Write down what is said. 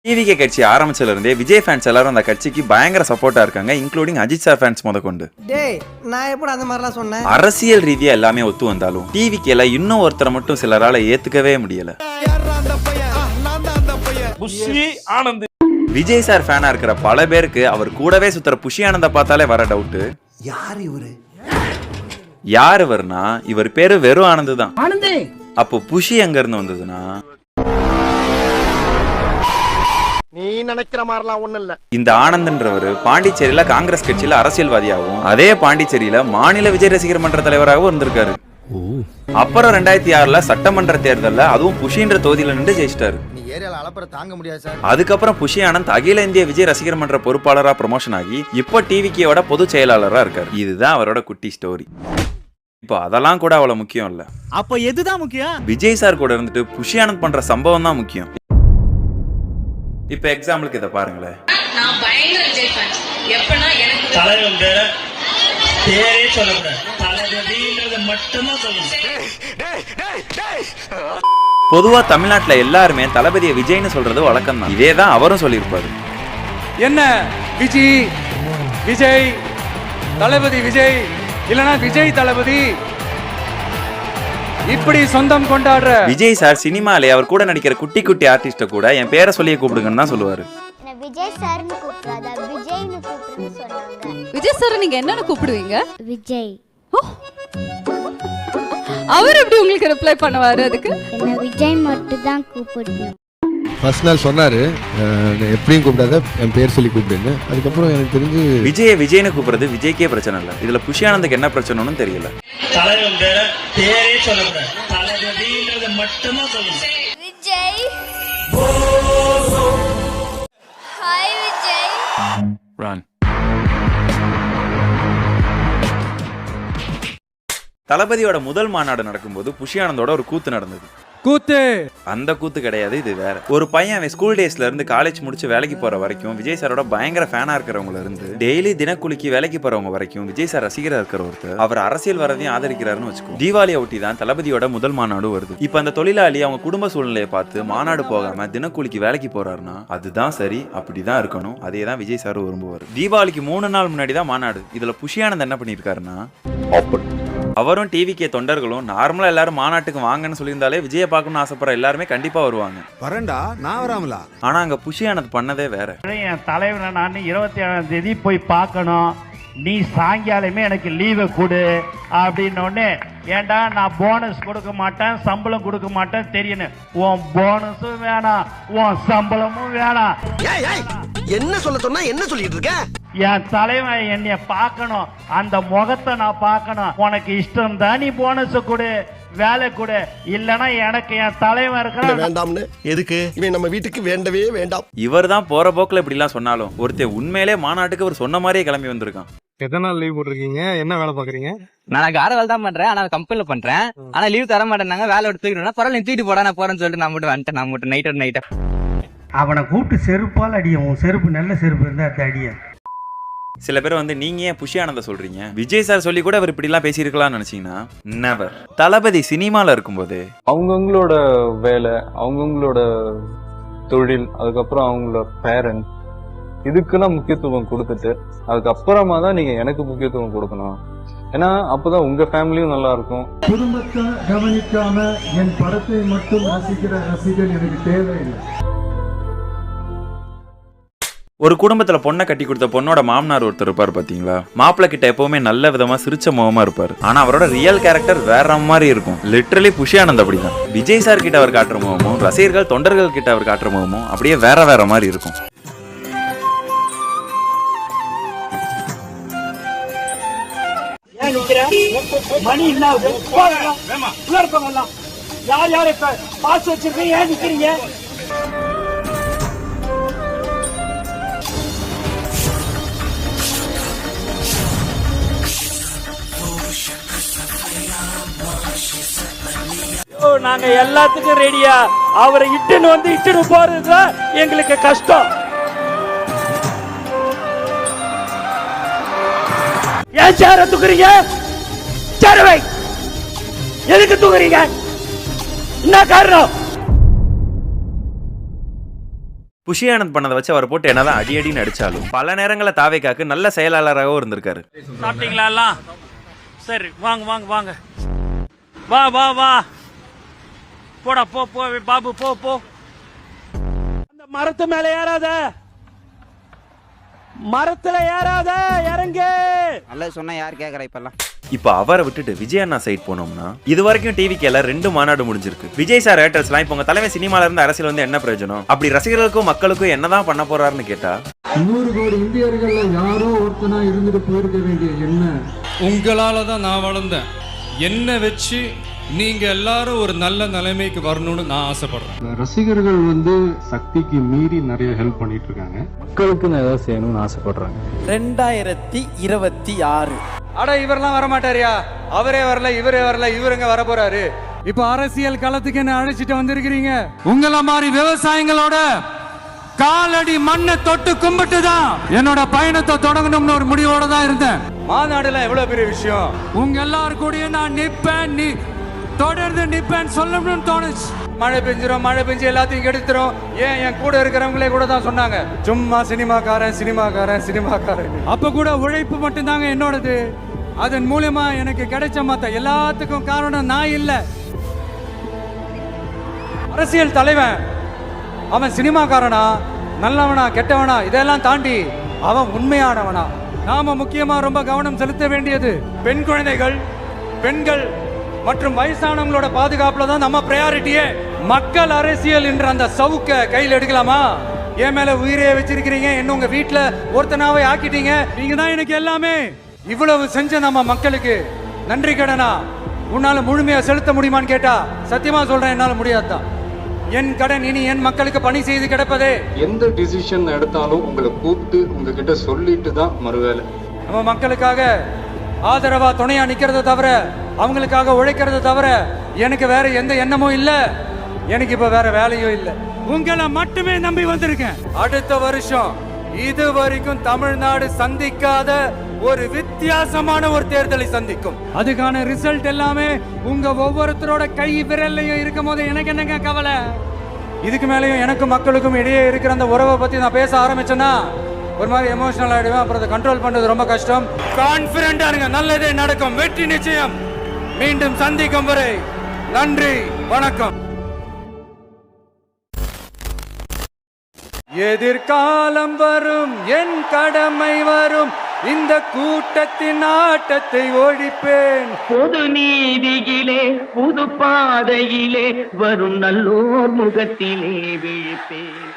TVK கட்சி ஆரம்பிச்சதுல இருந்தே Vijay fans எல்லாரும் அந்த கட்சிக்கு பயங்கர சப்போர்ட்டா இருக்காங்க, இன்க்ளூடிங் அஜித் சார் ஃபேன்ஸ் முதற்கொண்டு. நான் எப்படி அந்த மாதிரிலாம் சொன்னேன்? அரசியல் ரீதியா எல்லாமே ஒத்து வந்தாலும் டிவிகேல இன்னும் ஒருத்தரை மட்டும் சிலரால ஏத்துக்கவே முடியல. விஜய் சார் ஃபேனா இருக்கிற பல பேருக்கு அவர் கூடவே சுத்துற புஷி ஆனந்த பார்த்தாலே வர டவுட், யார் இவர்னா இவர் பேரு வெறும் ஆனந்த் தான். அப்போ புஷி எங்க இருந்து வந்ததுன்னா நீ நினைக்கிற மாதிரிலாம் ஒண்ணு இல்ல. இந்த ஆனந்த்ன்றவர் பாண்டிச்சேரியில காங்கிரஸ் கட்சியில அரசியல்வாதியாகவும் அதே பாண்டிச்சேரியில மாநில விஜய் ரசிகர் மன்ற தலைவராகவும் இருந்திருக்காரு. அப்புறம் 2006 சட்டமன்ற தேர்தல்ல அதுவும் புஷின்ற தொகுதியில நின்று ஜெயிச்சிட்டாரு. அதுக்கப்புறம் புஷி ஆனந்த் அகில இந்திய விஜய் ரசிகர் மன்ற பொறுப்பாளரா ப்ரமோஷன் ஆகி இப்போ டிவிகேயோட பொது செயலாளரா இருக்காரு. இதுதான் அவரோட குட்டி ஸ்டோரி. இப்போ அதெல்லாம் கூட அவ்வளவு முக்கியம் இல்ல. அப்ப எதுதான் முக்கியம்? விஜய் சார் கூட இருந்துட்டு புஷி ஆனந்த் பண்ற சம்பவம் தான் முக்கியம். இப்ப எக்ஸாம்பிளுக்கு இத பாருங்களேன். நான் பயங்கர விஜய் ஃபேன். எப்பனா எனக்கு தலைவன் பேரே சொல்லக்கூடாது, தலைவதின்றது மட்டும் தான் சொல்லணும். பொதுவா தமிழ்நாட்டுல எல்லாருமே தளபதியை விஜய்னு சொல்றது வழக்கம் தான். இதே தான் அவரும் சொல்லியிருப்பாரு. என்ன விஜய் விஜய் தளபதி விஜய் இல்லனா விஜய் தளபதி இப்படி சொந்தம் கொண்டாடுற விஜய் சார் சினிமாலே அவர் கூட நடிக்கிற குட்டி குட்டி ஆர்டிஸ்ட கூட என் பேரை சொல்லியே கூப்பிடுங்கன்னு தான் சொல்லுவாரு. விஜய் சார்னு கூப்பிடாத விஜய்னு கூப்பிடுன்னு சொன்னாங்க. விஜய் சார் நீங்க என்னன்னு கூப்பிடுவீங்க? விஜய். அவர் எப்படி உங்களுக்கு ரிப்ளை பண்ணுவாரு? அதுக்கு என்ன விஜய் மட்டும் தான் கூப்பிடுவேன். ஃபர்ஸ்ட் நாள் சொன்னாரு எப்படியும் கூப்பிடாத என் பேர் சொல்லி கூப்பிடுங்க. அதுக்கப்புறம் எனக்கு தெரிஞ்சு விஜய்னு கூப்பிடுறது விஜய்க்கே பிரச்சனை இல்லை. இதுல புஷி ஆனந்துக்கு என்ன பிரச்சனைன்னு தெரியல. தலைவன் பேரே சொல்லக்கூடாது, தலைவதின்றது மட்டும் தான் சொல்லணும். விஜய். ஹாய் விஜய். Run. தளபதியோட முதல் மாநாடு நடக்கும்போது புஷி ஆனந்தோட ஒரு கூத்து நடந்தது. கூத்து அந்த கூத்து கிடையாது, இது வேற. ஒரு பையன் அவன் ஸ்கூல் டேஸ்ல இருந்து காலேஜ் முடிச்சு வேலைக்கு போற வரைக்கும் விஜய் சாரோட பயங்கர ஃபேனா இருக்கிறவங்கள இருந்து டெய்லி தினக்கூலிக்கு வேலைக்கு போறவங்க வரைக்கும் விஜய் சார் ரசிகரா இருக்கிற ஒருத்தர் அவர் அரசியல் வரதையும் ஆதரிக்கிறாருன்னு வச்சுக்கோ. தீபாவளியை ஒட்டி தான் தளபதியோட முதல் மாநாடு வருது. இப்ப அந்த தொழிலாளி அவங்க குடும்ப சூழ்நிலையை பார்த்து மாநாடு போகாம தினக்கூலிக்கு வேலைக்கு போறாருன்னா அதுதான் சரி, அப்படிதான் இருக்கணும். அதே தான் விஜய் சார் விரும்புவார். தீபாவளிக்கு 3 நாள் முன்னாடி தான் மாநாடு. இதுல புஷி ஆனந்த் என்ன பண்ணிருக்காருன்னா அவரும் டிவிகே தொண்டர்களும் நார்மலா எல்லாரும் மாநாட்டுக்கு வாங்கன்னு சொல்லியிருந்தாலே விஜய பார்க்கணும்னு ஆசைப்படுற எல்லாருமே கண்டிப்பா வருவாங்க. வரேன்டா நான் வராமலா. ஆனா அங்க புஷி ஆனந்த் பண்ணதே வேற. என் தலைவனை நான் 27ஆம் தேதி போய் பார்க்கணும், நீ சாயங்காலமே எனக்கு லீவை கொடு அப்படின்னோடனே, ஏண்டா நான் போனஸ் கொடுக்க மாட்டேன் சம்பளம் கொடுக்க மாட்டேன் தெரியணும். உன் போனஸும் வேணாம் உன் சம்பளமும் வேணாம். என்ன சொல்ல சொன்னா என்ன சொல்லிட்டு இருக்க? என் தலைவன் என்னைய பார்க்கணும், அந்த முகத்தை நான் பார்க்கணும். உனக்கு இஷ்டம் தான் நீ போனஸ் கொடு, வேலை கொடு, இல்லனா எனக்கு என் தலைவன் இருக்கிற வேண்டாம்னு. எதுக்கு? இவன் நம்ம வீட்டுக்கு வேண்டவே வேண்டாம். இவர் தான் போற போக்குல இப்படி எல்லாம் சொன்னாலும் ஒருத்தர் உண்மையிலே மாநாட்டுக்கு அவர் சொன்ன மாதிரியே கிளம்பி வந்திருக்கான். எத்தனை நாள் லீவ் போட்டிருக்கீங்க? என்ன வேலை பாக்குறீங்க? நான் கார வேலை தான் பண்றேன், ஆனா கம்பெனில பண்றேன். ஆனா லீவ் தர மாட்டேன்னாங்க. வேலை எடுத்து தூக்கிட்டு பரவாயில்ல தூக்கிட்டு போடா நான் போறேன்னு சொல்லிட்டு நான் மட்டும் வந்துட்டேன். நான் மட்டும் நைட்டா அவனை கூப்பிட்டு செருப்பால் அடியும். உன் செருப்பு நல்ல செருப்பு இருந்தா அது அடிய. சில பேர் வந்து நீங்க ஏன் புஷி ஆனந்த சொல்றீங்க, விஜய் சார் சொல்லி கூட அவர் இப்படி எல்லாம் பேசியிருக்கலாம்னு நினைச்சீங்கன்னா நெவர். தளபதி சினிமால இருக்கும்போது அவங்கவுங்களோட வேலை, அவங்கவுங்களோட தொழில், அதுக்கப்புறம் அவங்களோட பேரண்ட், இதுக்கெல்லாம் முக்கியத்துவம் கொடுத்துட்டு அதுக்கப்புறமா தான் நீங்க எனக்கு முக்கியத்துவம் கொடுக்கணும். ஏன்னா அப்பதான் உங்க ஃபேமிலியும் நல்லா இருக்கும். குடும்பத்தை கவனிக்காம என் படத்தை மட்டும் ரசிக்கிற ரசிகன் எனக்கு தேவையில்லை. ஒரு குடும்பத்துல பொண்ணை கட்டி கொடுத்த பொண்ணோட மாமனார் ஒருத்தர் இருப்பார் பாத்தீங்களா. மாப்பிள்ளை கிட்ட எப்பவுமே நல்ல விதமா சிரிச்ச முகமா இருப்பாரு. ஆனா அவரோட ரியல் கேரக்டர் வேற மாதிரி இருக்கும். லிட்டரலி புஷி ஆனந்த் அப்படிதான். விஜய் சார் கிட்ட அவர் காட்டுற முகமும் ரசிகர்கள் தொண்டர்கள் கிட்ட அவர் காட்டுற முகமும் அப்படியே வேற வேற மாதிரி இருக்கும். மணி யார் யார் இப்ப பாஸ் வச்சிருக்கீங்க, ஏன் நிக்கிறீங்க? நாங்க எல்லாத்துக்கும் ரெடியா. அவரை இட்டுன்னு போறதுதான் எங்களுக்கு கஷ்டம். ஏன் சேர தூக்குறீங்க? சேரவை எதுக்கு தூக்குறீங்க? என்ன காரணம்? புஷி ஆனந்த் பண்ணதை வச்சு அவர் போட்டு என்னதான் அடின்னு அடிச்சாலும் பல நேரங்களில் தாவேக்காக்கு நல்ல செயலாளராகவும் இருந்திருக்காரு. சாப்பிட்டீங்களா எல்லாம்? சரி வாங்க வாங்க வாங்க, வா வா வா, போடா போ போ பாபு போ போ. அந்த மரத்து மேல ஏறாத, மரத்துல ஏறாத, இறங்கு. நல்லது சொன்னா யார் கேக்குறா இப்பெல்லாம்? இப்போ அவரை விட்டுட்டு விஜய் அண்ணா சைட் போனோம்னா இது வரைக்கும் டிவிக்கேல 2 மாநாடு முடிஞ்சிருக்கு. விஜய் சார் ஹேட்டர்ஸ்லாம் இப்போ உங்க தலைமை சினிமால இருந்து அரசியல் வந்து என்ன பிரயோஜனம், அப்படி ரசிகர்களுக்கும் மக்களுக்கும் என்னதான் பண்ண போறாருன்னு கேட்டா 100 கோடி இந்தியர்கள்ல யாரோ ஒருத்தனா இருந்துட்டு போயிருக்க வேண்டிய என்ன உங்களால தான் நான் வளர்ந்தேன். என்ன வச்சு நீங்க எல்லாரும் ஒரு நல்ல நிலைமைக்கு வரணும்னு நான் ஆசைப்படுறேன். ரசிகர்கள் வந்து சக்திக்கு மீறி நிறைய ஹெல்ப் பண்ணிட்டு இருக்காங்க. மக்களுக்கு நான் ஏதாவது செய்யணும்னு ஆசைப்படுறேன். 2026 அட இவரெல்லாம் வரமாட்டாரியா? அவரே வரல, இவரே வரல, இவருங்க வர போறாரு. இப்ப அரசியல் களத்துக்கு என்ன அழைச்சிட்டு வந்திருக்கிறீங்க? உங்கள மாதிரி விவசாயிகளோட காலடி மண்ணை தொட்டு கும்பிட்டு தான் என்னோட பயணத்தை தொடங்கணும்னு ஒரு முடிவோட தான் இருந்தேன். மாநாடுல எவ்வளவு பெரிய விஷயம். உங்க எல்லாரும் கூட நான் நிப்பேன், நீ தொடர்ந்து நிப்பேன் சொல்லணும்னு தோணுச்சு. மழை பெஞ்சிரும், மழை பெஞ்சு எல்லாத்தையும் கெடுத்துரும். ஏன் என் கூட இருக்கிறவங்களே கூட தான் சொன்னாங்க, சும்மா சினிமாக்காரன் சினிமாக்காரன் சினிமாக்காரன். அப்ப கூட உழைப்பு மட்டும் தாங்க என்னோடது. அதன் மூலமா எனக்கு கிடைச்ச மத்த எல்லாத்துக்கும் காரணம் நான் இல்ல, அரசியல் தலைவன். அவன் சினிமாக்காரனா, நல்லவனா, கெட்டவனா, இதெல்லாம் தாண்டி அவன் உண்மையானவனா? நாம முக்கியமா ரொம்ப கவனம் செலுத்த வேண்டியது பெண் குழந்தைகள், பெண்கள் மற்றும் வயசானவங்களோட பாதுகாப்புல தான் நம்ம பிரையாரிட்டியே. மக்கள் அரசியல் என்ற அந்த சவுக்க கையில் எடுக்கலாமா? என் மேல உயிரே வச்சிருக்கிறீங்க, என்ன உங்க வீட்டுல ஒருத்தனாவே ஆக்கிட்டீங்க. நீங்க தான் எனக்கு எல்லாமே. இவ்வளவு செஞ்ச நம்ம மக்களுக்கு நன்றி கடனா உன்னால முழுமையா செலுத்த முடியுமான்னு கேட்டா சத்தியமா சொல்றேன், என்னால முடியாதுதான். என் கடன் இனி என் மக்களுக்கு பணி செய்து கிடப்பதே. எந்த டிசிஷன் எடுத்தாலும் உங்களை கூப்பிட்டு உங்ககிட்ட சொல்லிட்டு தான் மறுவேலை. நம்ம மக்களுக்காக ஆதரவா துணையா நிக்கிறத தவிர, அவங்களுக்காக உழைக்கிறத தவிர எனக்கு வேற எந்த எண்ணமும் இல்ல. எனக்கு இப்ப வேற வேலையும் இல்ல. உங்களை மட்டுமே நம்பி வந்திருக்கேன். அடுத்த வருஷம் இது வரைக்கும் தமிழ்நாடு சந்திக்காத ஒரு வித்தியாசமான ஒரு தேர்தலை சந்திக்கும். அதுக்கான ரிசல்ட் எல்லாமே உங்க ஒவ்வொருத்தரோட கை விரல்லையும் இருக்கும் போது எனக்கு என்னங்க கவலை? இதுக்கு மேலேயும் எனக்கும் மக்களுக்கும் இடையே இருக்கிற அந்த உறவை பத்தி நான் பேச ஆரம்பிச்சேன்னா ஒரு மாதிரி எமோஷனல் ஆயிடுவேன். அப்புறம் அதை கண்ட்ரோல் பண்றது ரொம்ப கஷ்டம். கான்பிடென்டா இருங்க, நல்லதே நடக்கும், வெற்றி நிச்சயம். மீண்டும் சந்திக்கும் வரை நன்றி, வணக்கம். எதிர்காலம் வரும், என் கடமை வரும், இந்த கூட்டத்தின் ஆட்டத்தை ஒழிப்பேன். பொது நீதியிலே புது பாதையிலே வரும் நல்லோர் முகத்திலே விழிப்பேன்.